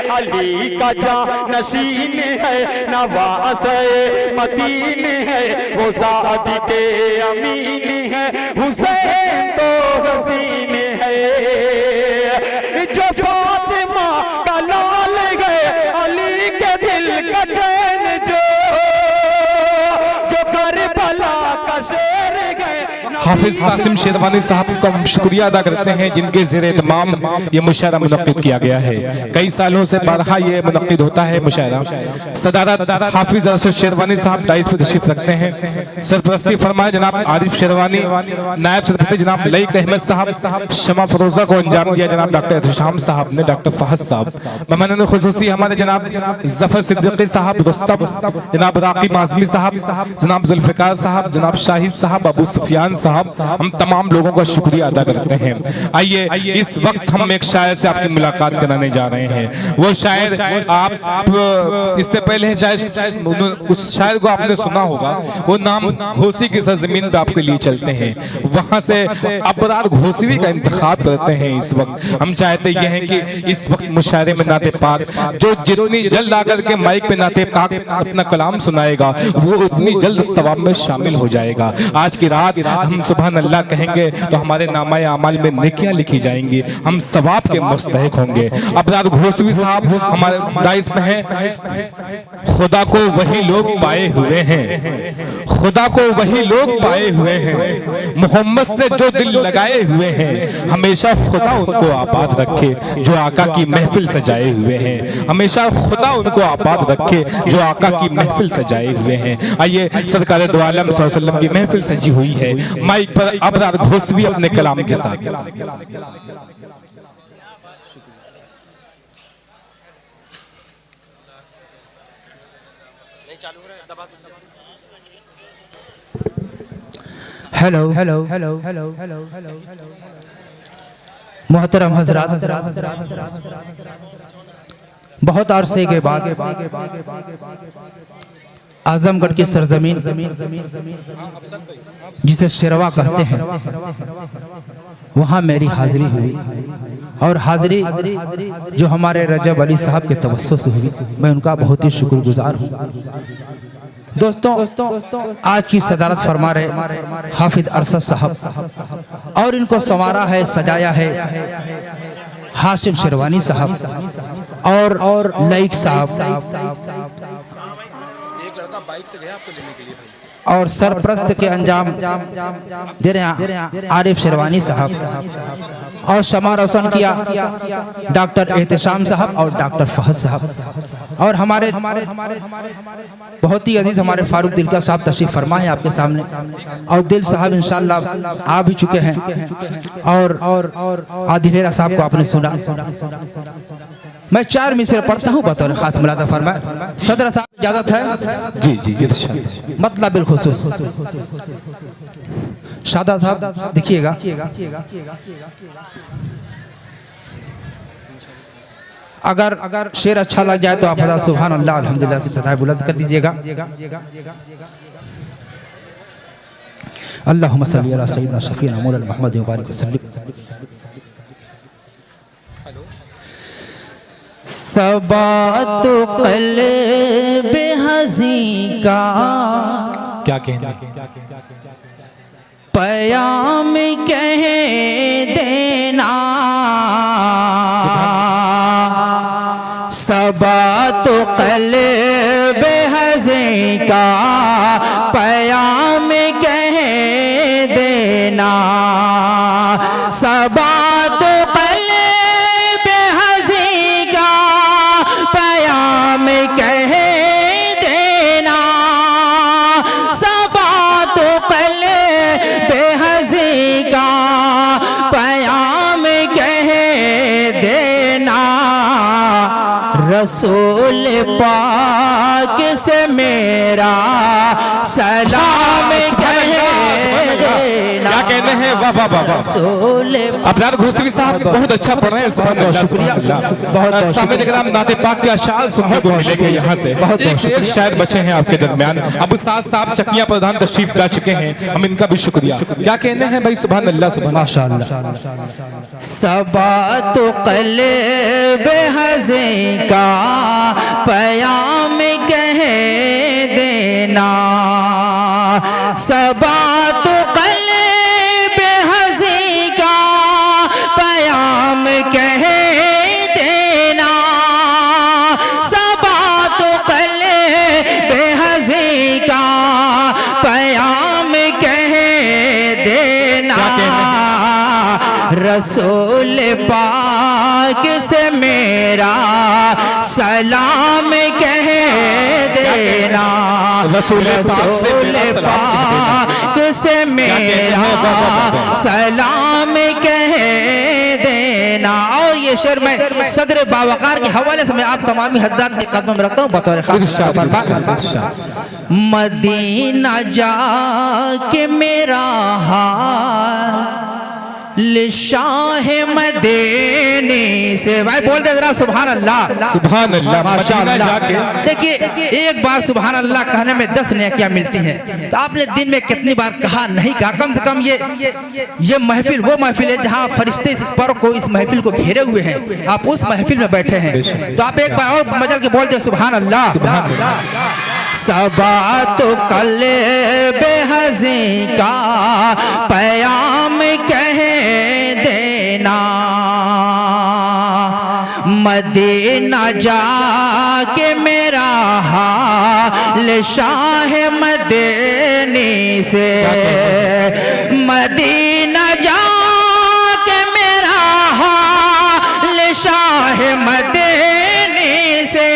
अली का जानशीन है, नवाज़े मदीन है, वो सादिक़ अमीन है, हुसैन तो हसीन है। जो फातिमा का लाल गए, अली के दिल का चैन जो करबला का शेर गए। हाफिज कासिम शेरवानी साहब का हम शुक्रिया अदा करते हैं जिनके ज़ेरे इत्माम ये मुशायरा मुनक्किद किया गया है। कई सालों से बारहा ये मुनक्किद होता है मुशायरा। सदारत हाफिज अरशद शेरवानी साहब दाइस पर तशरीफ रखते हैं। सरपरस्ती फरमाए जनाब आरिफ शेरवानी, नायब सरपरस्ती जनाब लईक अहमद साहब, शमा फरोजा को अंजाम दिया जनाब डॉक्टर एहतशाम साहब ने, डॉक्टर फहद साहब, मेहमान खुसूसी हमारे जनाब जफर सिद्दीकी साहब, रुस्तम, जनाब राकी आज़मी साहब, जनाब जुल्फ़िकार साहब, जनाब शाहिद साहब, अबू सुफियान साहब, हम तमाम लोगों का शुक्रिया अदा करते हैं। आइए इस वक्त हम एक शायर से आपकी मुलाकात कराने जा रहे हैं। वो शायर आप इससे पहले शायद उस शायर को आपने सुना होगा, वो नाम घोसी की सरजमीन पे आपके लिए चलते हैं, वहां से अबरार घोसवी का इंतखाब करते हैं। इस वक्त हम चाहते ये हैं कि इस वक्त मुशायरे में नाते पाक जो जितनी जल्द आकर के माइक पे नाते पाक अपना कलाम सुनाएगा वो उतनी जल्द सवाब में शामिल हो जाएगा। आज की रात हम सुभान अल्लाह कहेंगे तो हमारे नामाए अमाल में नेकियां लिखी जाएंगी, हम सवाब के मुस्तहिक होंगे। अबरार घोसवी साहब हमारे दाइस में हैं। खुदा को वही लोग पाए हुए हैं, खुदा को वही लोग पाए हुए हैं, मोहम्मद से जो दिल लगाए हुए हैं, हमेशा खुदा उनको आबाद रखे जो आका की महफिल सजाए हुए हैं, हमेशा खुदा उनको आबाद रखे जो आका की महफिल सजाए हुए हैं। आइए सरकार दो आलम सल्लल्लाहु अलैहि वसल्लम की महफिल सजी हुई है, माइक पर अबरार घोसवी अपने कलाम के साथ। Hello hello hello hello hello hello मोहतरम हजरात, बहुत अरसे के बाद आजमगढ़ की सरजमीन जिसे शेरवा कहते हैं वहाँ मेरी हाजिरी हुई, और हाजिरी जो हमारे रजब अली साहब के तवस्सुस से हुई, मैं उनका बहुत ही शुक्रगुजार हूँ। दोस्तों आज की सदारत फरमा रहे हाफिज अरशद साहब, और इनको संवारा है सजाया है हाशिम शेरवानी साहब और लईक साहब, बाइक से गया आपको लेने के लिए, और सरप्रस्त के अंजाम दे रहे हैं आरिफ शेरवानी साहब, और शमा रोशन किया डॉक्टर एहतशाम साहब और डॉक्टर फहद साहब, और हमारे बहुत ही अजीज हमारे फारूक दिलका साहब तशरीफ फरमा है आपके सामने, और दिल साहब इंशाअल्लाह आ भी चुके हैं, और आदिलेरा साहब को आपने सुना। मैं 4 मिसरे पढ़ता हूँ बतौर खास मुलादा फरमाए। सदर साहब इजाजत है? जी जी मतलब बिलखुसूस शादा साहब देखिएगा, अगर शेर अच्छा लग जाए तो आप हज़ार सुभान अल्लाह अल्हम्दुलिल्लाह की सदाएं बुलंद कर दीजिएगा। अल्लाहुम्मा सल्ली अला सय्यिदना शफीना मौलाना मुहम्मद व बारिक वसल्लिम। सबा तो क़ल्ब हज़ीं का क्या कहना, पयाम कह देना, सबा तो क़ल्ब हज़ीं का पयाम कह देना, सबा तो क़ल्ब हज़ीं का पयाम कह देना, सबा तो क़ल्ब हज़ीं का पयाम कह देना, रसूल पाक से मेरा सलाम कह देना। क्या कहने हैं, वाह वाह वाह। अबरार घोसवी साहब बहुत अच्छा पढ़ रहे हैं, शुक्रिया। बहुत सामने करम नाते पाक के अशार सुनने को मिलेंगे यहाँ से। एक शायर बचे हैं आपके दरमियान, अब साथ साहब चकिया प्रधान तशरीफ ला चुके हैं, हम इनका भी शुक्रिया। क्या कहने हैं भाई, सुभान अल्लाह सुभान माशाअल्लाह। सबा तो क़ल्ब हज़े का पयाम कह देना, सबा तो क़ल्ब हज़े का पयाम कह देना, सबा तो क़ल्ब हज़े का पयाम कह देना, रसूल पाक से मेरा सलाम कह देना, रसूल पाक से मेरा सलाम कह देना। और ये शेर मैं सदर बावकार के हवाले से मैं आप तमामी हज़रात के कदम में रखता हूँ बतौर खास। मदीना जाके मेरा हाल शाह मदीने से, भाई बोल दे जरा सुभान अल्लाह, सुभान अल्लाह, माशाअल्लाह। देखिए एक बार सुभान अल्लाह कहने में 10 नेकियां मिलती हैं, तो आपने दिन में कितनी बार कहा नहीं कहा? कम से कम ये महफिल वो महफिल है जहां फरिश्ते पर को इस महफिल को घेरे हुए हैं, आप उस महफिल में बैठे हैं, तो आप एक बार और मजल के बोल दे सुभान अल्लाह। सबा तो क़ल्ब हज़े का पयाम कह देना, मदीना जाके मेरा हाल शाह मदीने से, मदीना जाके मेरा हाल शाह मदीने से,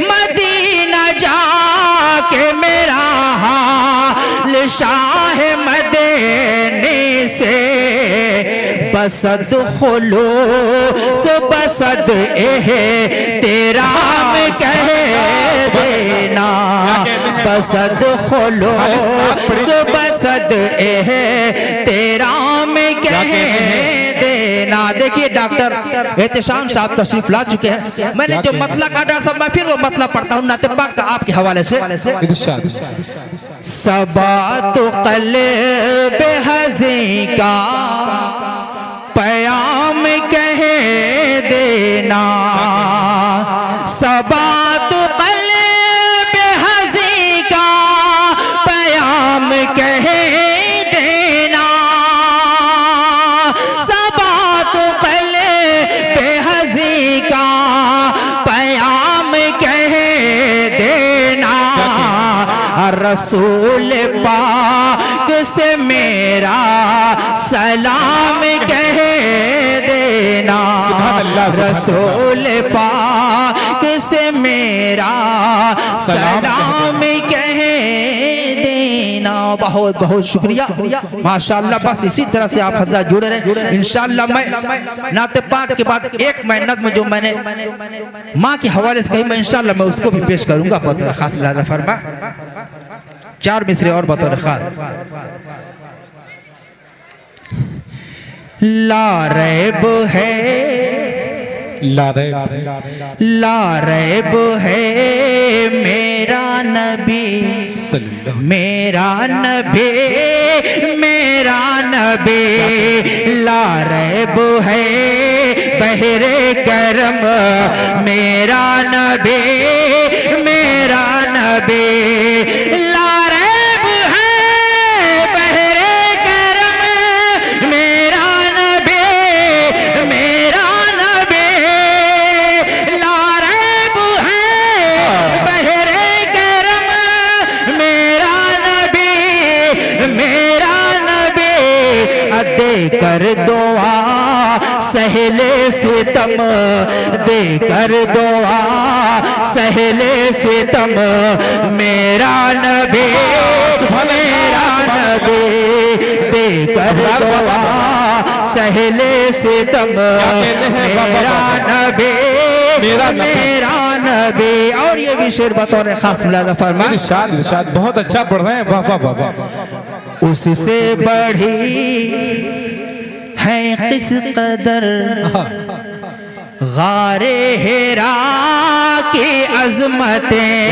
मदीना जाके मेरा हाल शाह मदीने से, बसद खुलो सो बसद तेरा कह देना, बसद खुलो सो बसद तेरा कह देना। देखिए डॉक्टर एहतशाम साहब तशरीफ ला चुके हैं, मैंने जो मतला का डॉक्टर साहब मैं फिर वो मतला पढ़ता हूँ नाते पाक का आपके हवाले से। सबा तो क़ल्ब हज़े का पयाम कह देना, सबा तो क़ल्ब हज़े का पयाम कह देना, सबा तो क़ल्ब हज़े का पयाम कह देना, रसूल पाक से मेरा सलाम कह देना, रसूल पाक से मेरा सलाम कह देना। बहुत बहुत शुक्रिया माशाअल्लाह। बस इसी तरह से आप हज़रात जुड़े रहे इंशाअल्लाह। मैं नाते पाक के बाद एक मेहनत में जो मैंने माँ के हवाले से कही मैं इंशाअल्लाह मैं उसको भी पेश करूंगा बतौर खास। मुलाज़ा फरमा 4 मिसरे और बतौर खास। ला रैब है, ला रैब है मेरा नबी, मेरा नबी, मेरा नबी, ला रैब है बहरे करम मेरा नबी, मेरा नबी, ला रैब है बहरे करम मेरा नबी, मेरा नबी, ला रैब है बहरे करम मेरा नबी, मेरा नबी, दे कर दुआ सहले सितम, दे कर दुआ सहले सितम मेरा नबी, मेरा नबी, दे कर दुआ सहले सितम मेरा नबी, मेरा नबी। और ये भी शेर बतौर खास मुलाज़ा फरमा। इरशाद बहुत अच्छा पढ़ रहे हैं, वाह वाह वाह वाह। उससे बढ़ी है किस कदर गारे हेरा की अजमतें,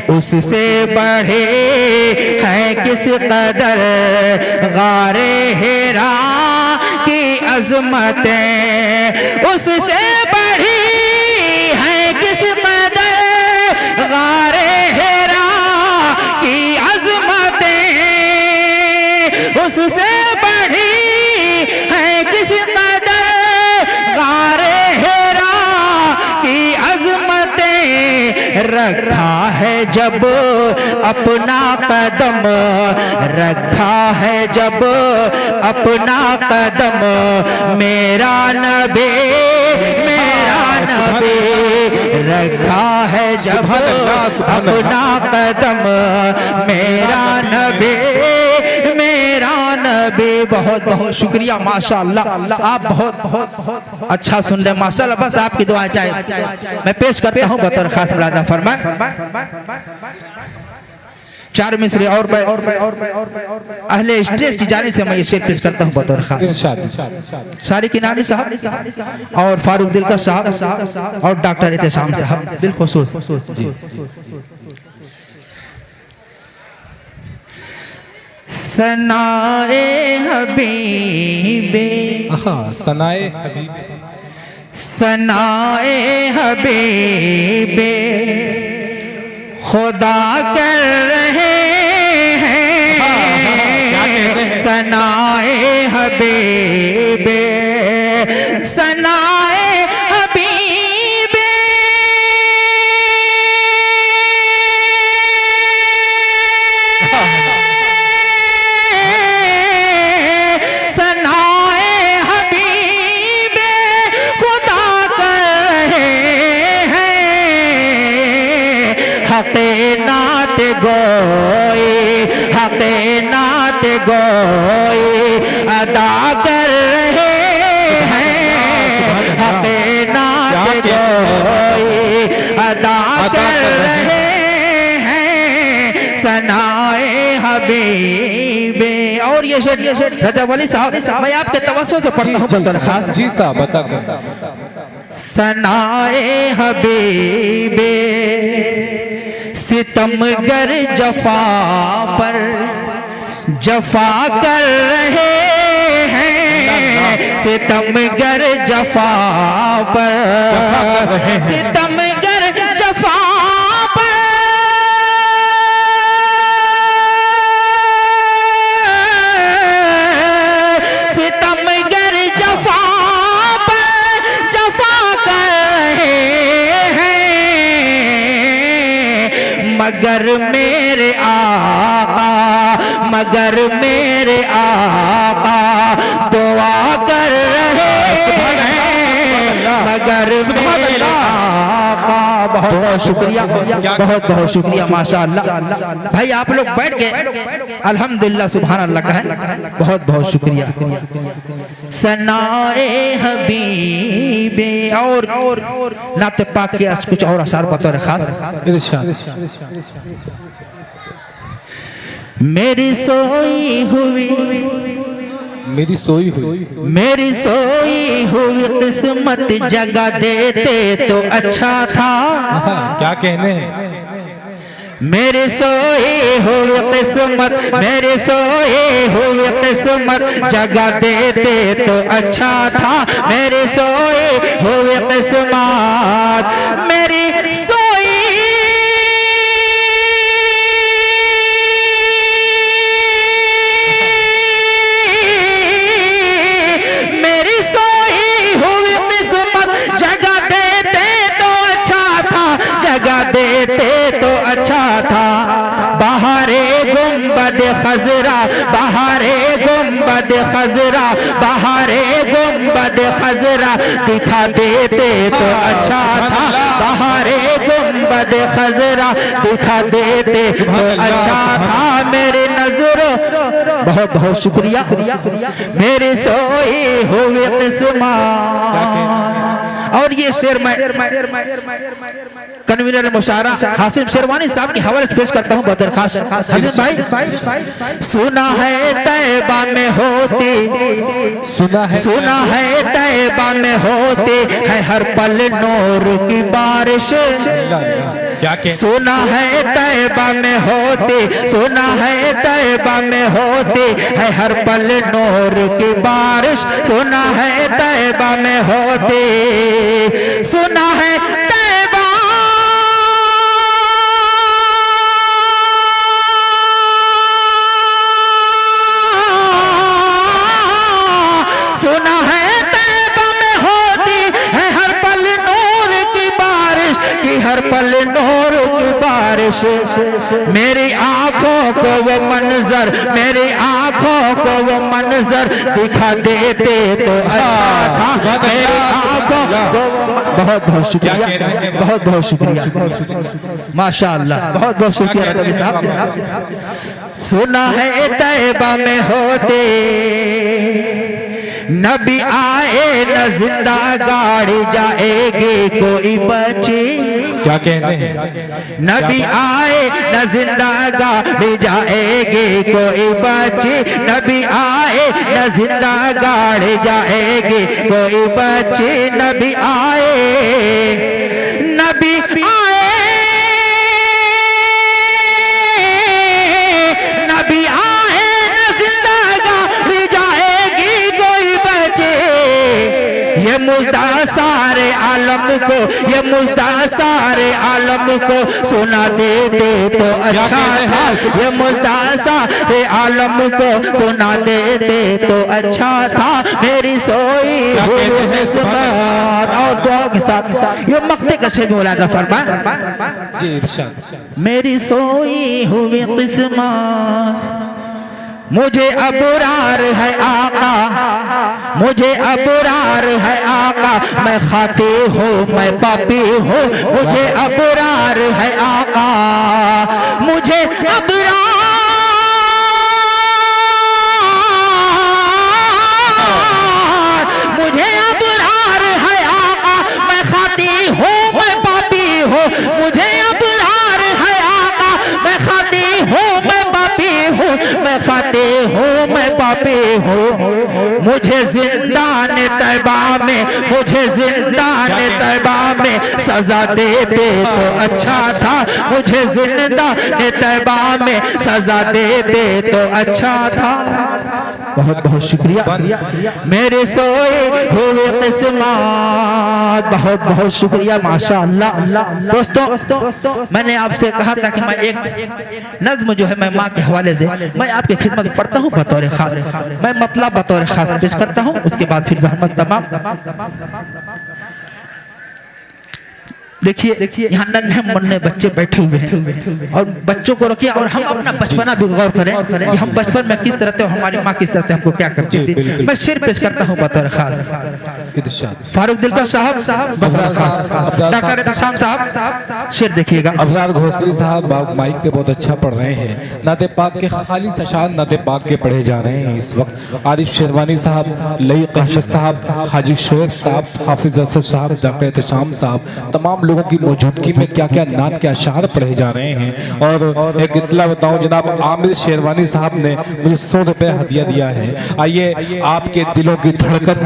उससे बढ़े हैं किस कदर गारे हेरा की अजमतें, उससे बढ़ी हैं किस कदर गारे हेरा की अजमतें, उससे बढ़ी हैं किस कदर गारे हेरा की अजमतें, रखा है जब अपना कदम, रखा है जब अपना कदम, मेरा नबी मेरा नबी, रखा है जब अपना कदम, मेरा नबी मेरा नबी। बहुत बहुत शुक्रिया माशाअल्लाह, आप बहुत बहुत अच्छा सुन रहे माशाअल्लाह। बस आपकी दुआ चाहे मैं पेश करता हूँ बतौर खास मुलाज़ा फरमाए। 4 मिसरे और अहले स्टेज की जानिब से मैं ये शेर पेश करता हूँ बतौर खास। सारी किनानी साहब और फारूक दिलकश साहब और डॉक्टर एहतेशाम साहब बिलखुसूस। सनाए हबीबे, सनाए हबीबे, सनाए हबीबे खुदा कर रहे हैं, सनाए हबीबे, सनाए हबीबे, सनाए हबीबे खुदा कर रहे हैं, हक़े नात गोई, हक़े नात गोई अदा कर रहे हैं, हक़े नात गोई अदा कर रहे हैं, सनाए हबीबे। और ये शेर रजब अली साहब मैं आपके तवज्जो से पढ़ता हूँ बतौर खास। जी साहब बता कर। सनाए हबीबे सितमगर जफा पर जफा कर रहे हैं, सितमगर जफा पर सितमगर जफा पर सितमगर जफा पर जफा कर रहे हैं, मगर मेरे आका, मगर मेरे आका दुआ कर रहे हैं, मगर मेरे आका। बहुत बहुत शुक्रिया, बहुत बहुत शुक्रिया माशाअल्लाह। भाई आप लोग बैठ के अल्हम्दुलिल्लाह सुभान अल्लाह कहें, बहुत बहुत शुक्रिया। सनाए हबीबे और नाते पाक के कुछ और अशार बतौर खास। मेरी सोई हुई, मेरी सोई हुई, मेरी सोई हुई किस्मत जगा देते तो अच्छा था। क्या कहने हैं। मेरी सोई हुई किस्मत, मेरी सोई हुई किस्मत जगा देते तो अच्छा था, मेरी सोई हुई किस्मत, मेरी सोई मेरी सोई हुई किस्मत जगा देते तो अच्छा था, जगा देते तो अच्छा था। बहारे गुंबद खजरा, बहारे गुंबद खजरा, बहारे गुंबद खजरा दिखा देते तो अच्छा था, बहारे गुंबद खजरा दिखा देते तो अच्छा था। मेरे नजरों बहुत बहुत शुक्रिया। मेरे सोई हुए किस्मत। और ये शेर मैं कन्वीनर मुशारा हासिम शेरवानी साहब की हवाले पेश करता हूँ बदरखास। हासिम भाई, सुना है तैबा में होती, सुना है तैबा में होती है हर पल नूर की बारिश, क्या कहते? सुना है तैबा में होती, सुना है तैबा में होती है हर पल नूर की बारिश, सुना है तैबा में होती, सुना है तैबा, सुना है तैबा में होती है हर पल नूर की बारिश, की हर पल नूर की बारिश। मेरी आंखों को वो मंजर, मेरी आंखों को वो मंजर दिखा देते तो अच्छा था, मेरी आंखों को बहुत बहुत शुक्रिया, बहुत बहुत शुक्रिया, माशाअल्लाह, बहुत बहुत शुक्रिया रफ़ी साहब। सुना है तैबा में होते नबी आए न जिंदा गाड़ी जाएगी कोई बची, क्या कहते हैं? नबी आए न जिंदा गाड़ी जाएगी कोई बची, नबी आए न जिंदा गाड़ी जाएगी कोई बची, नबी आए, नबी आए, नबी आए न जिंदा गाड़ी जाएगी कोई बची। ये मुद्दा सारे आलम को, ये मुद्दा सारे आलम को सुना देते तो अच्छा था, ये मुद्दा सारे आलम को सुना देते तो अच्छा था। मेरी सोई हुई किस्मत, और दुआ के साथ ये मक्ते कशे में मुलाजा फरमा जी इरशाद। मेरी सोई हुई किस्मत मुझे अबरार है आका, मुझे अबरार है आका, मैं खाती हूँ मैं पापी हूँ, मुझे अबरार है आका, मुझे अबरार, मुझे अबरार है आका, मैं खाती हूँ मैं पापी हूँ, मुझे अबरार है आका, मैं खाती हूँ मैं पापी हूँ, मैं खाती हूँ मैं पापी हूँ। मुझे जिंदान तैबा में, मुझे जिंदान तैबा में सजा देते तो अच्छा था, मुझे जिंदान तैबा में सजा देते तो अच्छा था। बहुत बहुत शुक्रिया मेरे सोए हुए किस्मत, बहुत बहुत शुक्रिया माशाअल्लाह। दोस्तों मैंने आपसे कहा था कि मैं एक नज्म जो है मैं माँ के हवाले से मैं आपकी खिदमत में पढ़ता हूँ बतौर खास, मैं मतलब बतौर खास पेश करता हूँ, उसके बाद फिर जहमत तमाम। देखिए यहाँ नन्हे मुन्ने बच्चे बैठे हुए हैं और बच्चों को रखिए और हम अपना बचपना भी गौर करें कि हम बचपन में किस तरह थे और हमारी माँ किस तरह से हमको क्या करती थी। मैं शेर पेश करता हूँ बतौर खास। फारूक दिलकर साहब, डॉक्टर एहतशाम साहब, शेर देखिएगा। अबरार घोसली साहब माइक पे बहुत अच्छा पढ़ रहे हैं, नाते पाक के खाली अशार नाते पाक के पढ़े जा रहे हैं इस वक्त। आरिफ शेरवानी साहब, लई कहशत साहब, हाजी शोएब साहब, हाफिज असद साहब, डॉक्टर एहतशाम साहब, तमाम लोगों की मौजूदगी में क्या क्या नात के अशार पढ़े जा रहे हैं। और एक इतला बताऊं, जनाब आमिर शेरवानी साहब ने मुझे 100 रुपए हदिया दिया है। आइए आपके दिलों की धड़कन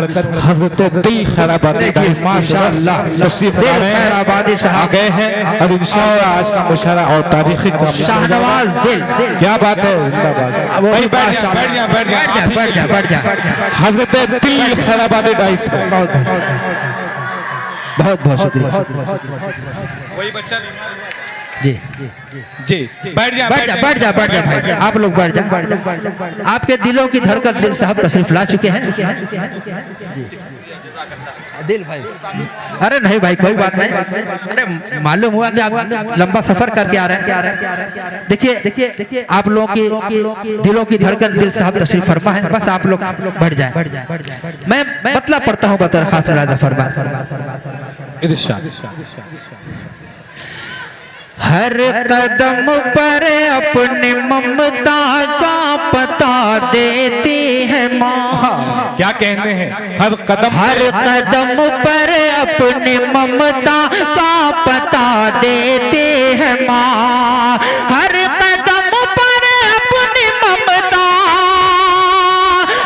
हजरत दिल खैराबादी माशाअल्लाह तशरीफ आ गए हैं और इंशाअल्लाह आज का मुशायरा और तारीखी का शाहनवाज दिल, क्या बात है, जिंदाबाद। बैठ जा हजरत दिल खैराबादी डाइस, बहुत बहुत शुक्रिया। वही बच्चा जी जी बैठ जा भाई, आप लोग बैठ जा। आपके दिलों की धड़कन दिल साहब तशरीफ ला चुके हैं। दिल भाई, अरे नहीं भाई कोई बात नहीं, अरे मालूम हुआ कि आप लंबा सफर करके आ रहे हैं। देखिए आप लोगों की दिलों की धड़कन दिल साहब तशरीफ फरमा है, बस आप लोग बढ़ जाएं। मैं मतलब पढ़ता हूँ बतौर खास फरमा। हर कदम पर अपनी ममता का पता देती है माँ। क्या कहने हैं, हर कदम पर अपनी ममता का पता देती है माँ। हर कदम पर अपनी ममता,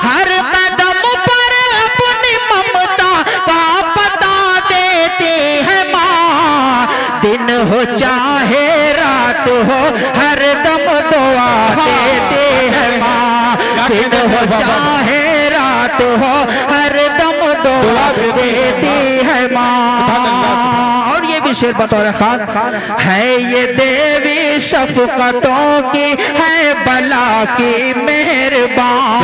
हर कदम पर अपनी ममता का पता देती है माँ। दिन हो चाहे रात हो हर दम दुआ देते हैं माँ। दिन हो चाहे रात हो हर दम दुआ देती है माँ। और ये भी शेर बतौर खास है, ये देवी शफकतों की है बला की मेहरबान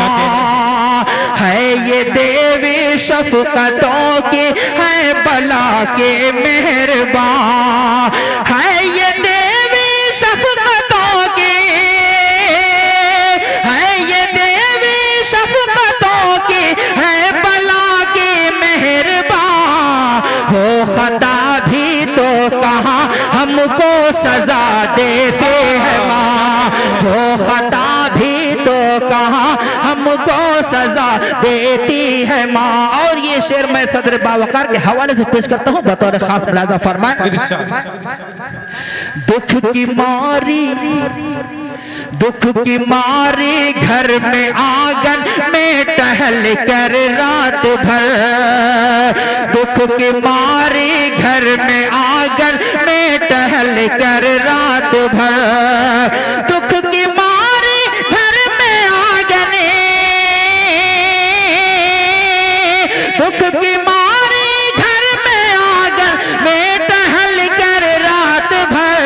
है, ये देवी शफकतों की है बला के मेहरबान है, ये देवी शफकतों की है, ये देवी शफकतों की है बला के मेहरबान हो। खता भी तो कहाँ हमको सजा देते हैं माँ हो, खता भी तो कहाँ हमको सजा देती है माँ। और ये शेर मैं सदर बावकार के हवाले से पेश करता हूँ बतौर खास मुलाजा फरमाए। दुख की मारी घर में आंगन में टहल कर रात भर, दुख की मारी घर में आंगन में टहल कर रात भर, दुख की मारी घर में आंगन, दुख की मारी घर में आंगन में टहल कर रात भर,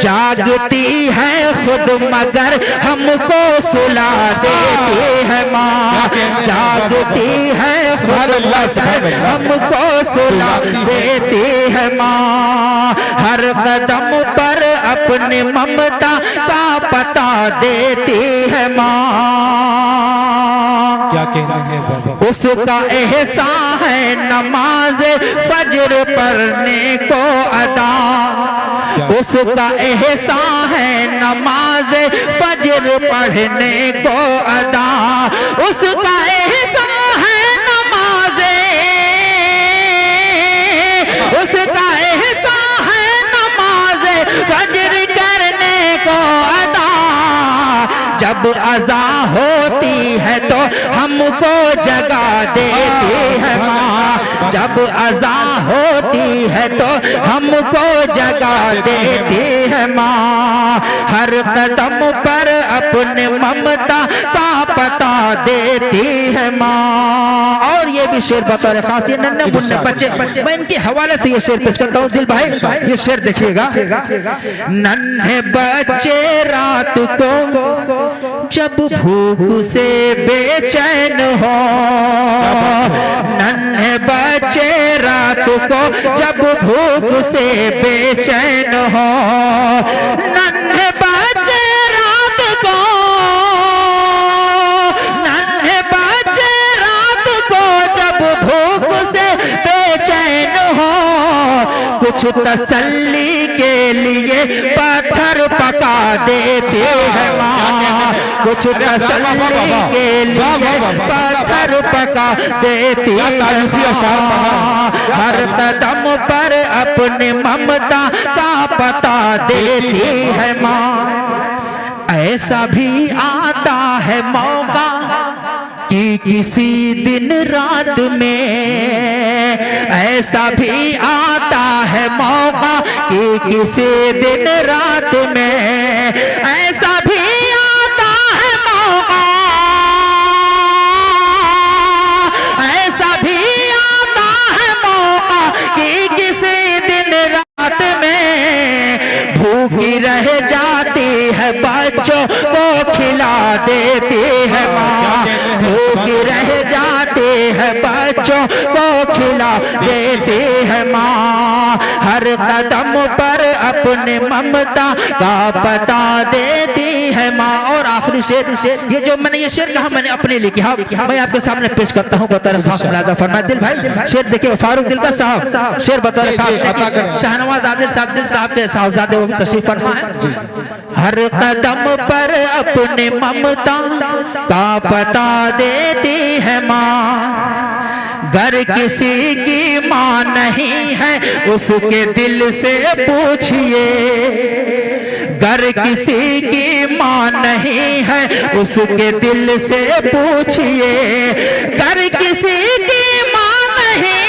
जागती है खुद मगर हमको सुला देती है माँ। जागती है खुद मगर हमको सुला देती है माँ। हर कदम पर अपनी ममता का पता देती है माँ। क्या कहने हैं बाबा? उसका एहसान है नमाज फजर पढ़ने को अदा, उसका एहसान है नमाज फजर पढ़ने को अदा, उसका एहसान है नमाज, उसका एहसान है नमाज फजर करने को अदा। जब अज़ा होती है तो हमको जगा देती है माँ, जब अज़ा होती है तो हमको जगा देती है माँ। हर कदम पर अपने ममता का पता देती है माँ। और ये भी शेर बतौर खास, ये नन्हे मुन्ने बच्चे, मैं इनके हवाले से ये शेर पेश करता हूँ। दिल भाई ये शेर देखिएगा। नन्हे बच्चे रात को जब भूख से बेचैन हो, नन्हे बच्चे रात को जब भूख से बेचैन हो, नन्हे बच्चे रात को, नन्हे बच्चे रात को जब भूख से बेचैन हो, कुछ तसल्ली के लिए पत्थर पका देती है माँ, कुछ तसल्ली के लिए पत्थर पका देती है माँ। हर कदम पर अपने ममता का पता देती है माँ। ऐसा भी आता है मौका कि किसी दिन रात में, ऐसा भी आता है मौका कि किसी दिन रात में, ऐसा भी आता है मौका, ऐसा भी आता है मौका कि किसी दिन रात में भूखी रह जाती है बच्चों को खिला देती है माँ, भूखी रह जाती है बच्चों को खिला देती है माँ। हर कदम पर अपने ममता का पता देती है माँ। और आखिरी शेर, ये जो मैंने ये शेर कहा मैंने अपने लिए कहा, मैं आपके सामने पेश करता हूँ बतौर खास मुलाजा फरमाए। दिल भाई शेर देखिए, फारूक दिलकर साहब शेर बतौर खास, शाहनवाज आदिल साहब के साहबजादे वो भी तशरीफ फरमाए। हर कदम पर अपने ममता का पता देती है माँ। घर किसी की माँ नहीं है उसके दिल से पूछिए, घर किसी की माँ नहीं है उसके दिल से पूछिए, घर किसी की माँ नहीं,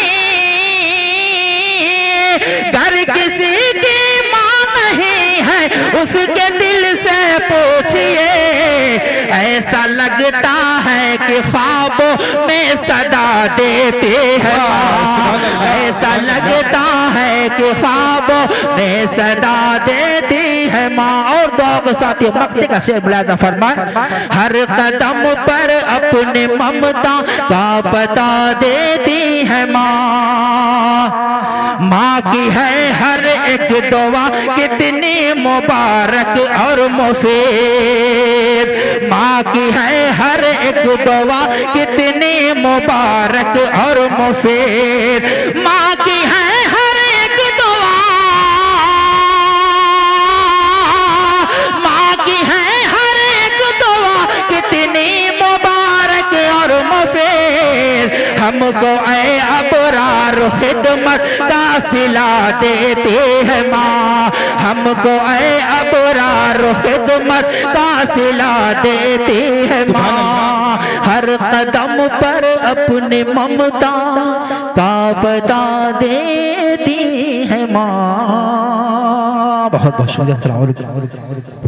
घर किसी की उसके दिल से पूछिए, ऐसा लगता है कि ख्वाबों में सदा देती है माँ, ऐसा लगता है कि ख्वाबों में सदा देती है माँ। और दुआ के साथ ये मक्ते का शेर मुलाज़ा फरमाए, हर कदम पर अपने ममता का पता देती है माँ। माँ की है हर एक दुआ कितनी मुबारक और मुफीद, माँ की है हर एक दुआ कितनी मुबारक और मुफीद, माँ की है हर एक दुआ, माँ की है हर एक दुआ कितनी मुबारक और मुफीद। हमको ऐ अबरार खिदमत का सिला देती है माँ, हमको ऐ अबरार खिदमत का सिला देती है माँ। हर कदम पर अपने ममता का पता देती है माँ। बहुत बहुत शुक्रिया। अस्सलाम वालेकुम।